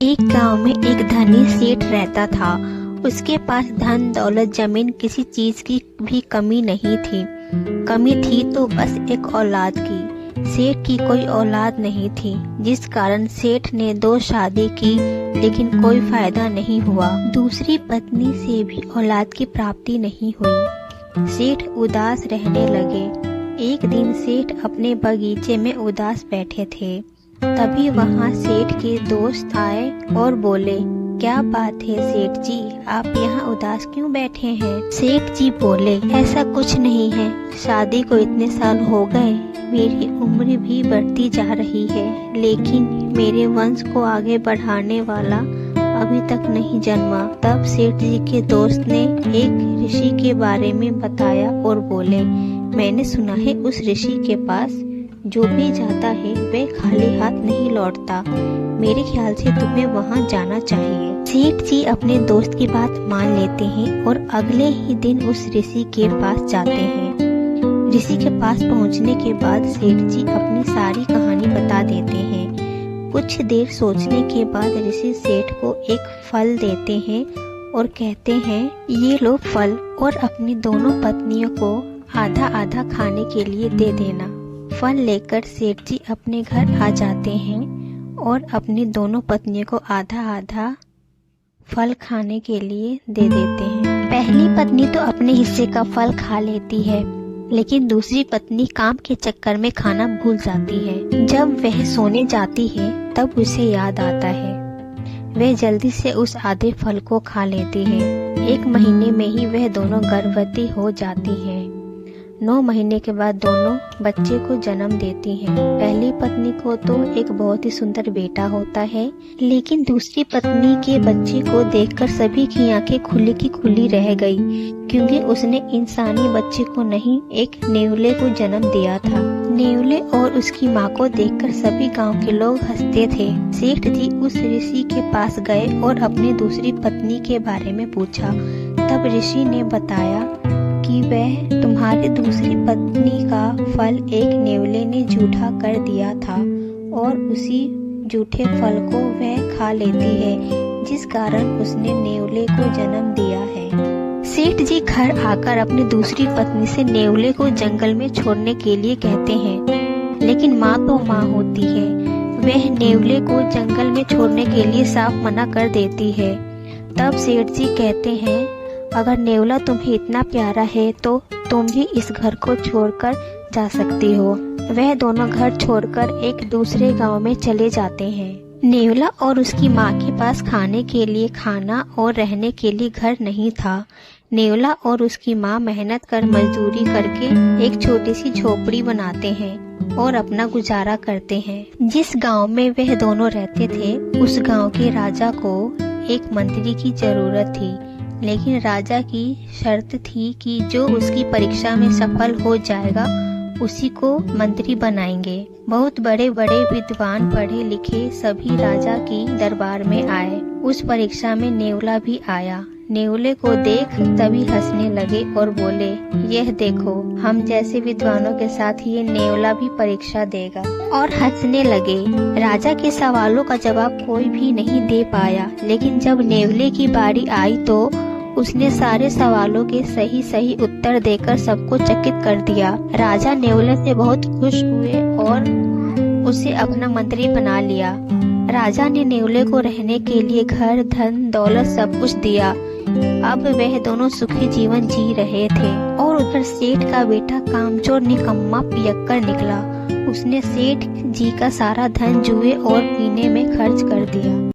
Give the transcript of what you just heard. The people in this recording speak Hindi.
एक गांव में एक धनी सेठ रहता था। उसके पास धन दौलत जमीन किसी चीज की भी कमी नहीं थी। कमी थी तो बस एक औलाद की। सेठ की कोई औलाद नहीं थी, जिस कारण सेठ ने 2 शादी की, लेकिन कोई फायदा नहीं हुआ। दूसरी पत्नी से भी औलाद की प्राप्ति नहीं हुई। सेठ उदास रहने लगे। एक दिन सेठ अपने बगीचे में उदास बैठे थे। तभी वहाँ सेठ के दोस्त आए और बोले, क्या बात है सेठ जी, आप यहाँ उदास क्यों बैठे हैं? सेठ जी बोले, ऐसा कुछ नहीं है, शादी को इतने साल हो गए, मेरी उम्र भी बढ़ती जा रही है, लेकिन मेरे वंश को आगे बढ़ाने वाला अभी तक नहीं जन्मा। तब सेठ जी के दोस्त ने एक ऋषि के बारे में बताया और बोले, मैंने सुना है उस ऋषि के पास जो भी जाता है वह खाली हाथ नहीं लौटता। मेरे ख्याल से तुम्हें वहाँ जाना चाहिए। सेठ जी अपने दोस्त की बात मान लेते हैं और अगले ही दिन उस ऋषि के पास जाते हैं। ऋषि के पास पहुँचने के बाद सेठ जी अपनी सारी कहानी बता देते हैं। कुछ देर सोचने के बाद ऋषि सेठ को एक फल देते हैं और कहते हैं, ये लो फल और अपनी दोनों पत्नियों को आधा आधा खाने के लिए दे देना। फल लेकर सेठ जी अपने घर आ जाते हैं और अपनी दोनों पत्नियों को आधा आधा फल खाने के लिए दे देते हैं। पहली पत्नी तो अपने हिस्से का फल खा लेती है, लेकिन दूसरी पत्नी काम के चक्कर में खाना भूल जाती है। जब वह सोने जाती है तब उसे याद आता है। वह जल्दी से उस आधे फल को खा लेती है। 1 महीने में ही वह दोनों गर्भवती हो जाती हैं। 9 महीने के बाद दोनों बच्चे को जन्म देती हैं। पहली पत्नी को तो एक बहुत ही सुंदर बेटा होता है, लेकिन दूसरी पत्नी के बच्चे को देखकर सभी की आंखें खुली की खुली रह गई, क्योंकि उसने इंसानी बच्चे को नहीं, एक नेवले को जन्म दिया था। नेवले और उसकी माँ को देखकर सभी गांव के लोग हंसते थे। सेठ जी उस ऋषि के पास गए और अपनी दूसरी पत्नी के बारे में पूछा। तब ऋषि ने बताया कि वह तुम्हारी दूसरी पत्नी का फल एक नेवले ने जूठा कर दिया था और उसी जूठे फल को वह खा लेती है, जिस कारण उसने नेवले को जन्म दिया है। सेठ जी घर आकर अपनी दूसरी पत्नी से नेवले को जंगल में छोड़ने के लिए कहते हैं, लेकिन माँ तो माँ होती है। वह नेवले को जंगल में छोड़ने के लिए साफ मना कर देती है। तब सेठ जी कहते हैं, अगर नेवला तुम्हें इतना प्यारा है तो तुम भी इस घर को छोड़कर जा सकती हो। वह दोनों घर छोड़कर एक दूसरे गांव में चले जाते हैं। नेवला और उसकी माँ के पास खाने के लिए खाना और रहने के लिए घर नहीं था। नेवला और उसकी माँ मेहनत कर मजदूरी करके एक छोटी सी झोपड़ी बनाते हैं और अपना गुजारा करते हैं। जिस गांव में वह दोनों रहते थे, उस गांव के राजा को एक मंत्री की जरूरत थी, लेकिन राजा की शर्त थी कि जो उसकी परीक्षा में सफल हो जाएगा उसी को मंत्री बनाएंगे। बहुत बड़े बड़े विद्वान पढ़े लिखे सभी राजा की दरबार में आए। उस परीक्षा में नेवला भी आया। नेवले को देख सभी हंसने लगे और बोले, यह देखो, हम जैसे विद्वानों के साथ ये नेवला भी परीक्षा देगा, और हंसने लगे। राजा के सवालों का जवाब कोई भी नहीं दे पाया, लेकिन जब नेवले की बारी आई तो उसने सारे सवालों के सही सही उत्तर देकर सबको चकित कर दिया। राजा नेवले से बहुत खुश हुए और उसे अपना मंत्री बना लिया। राजा ने नेवले को रहने के लिए घर, धन, दौलत सब कुछ दिया। अब वह दोनों सुखी जीवन जी रहे थे। और उधर सेठ का बेटा कामचोर निकम्मा पियक्कर निकला। उसने सेठ जी का सारा धन जुए और पीने में खर्च कर दिया।